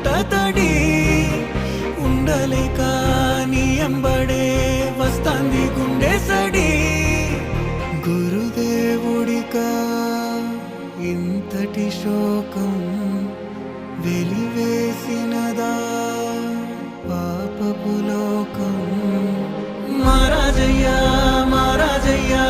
కంట తడి ఉండలేక నీ ఎంబడే వస్తాంది గుండె సడి గురుదేవుడికా ఇంతటి శోకం వెలివేసినదా పాపపు లోకం మహారాజయ్యా మహారాజయ్యా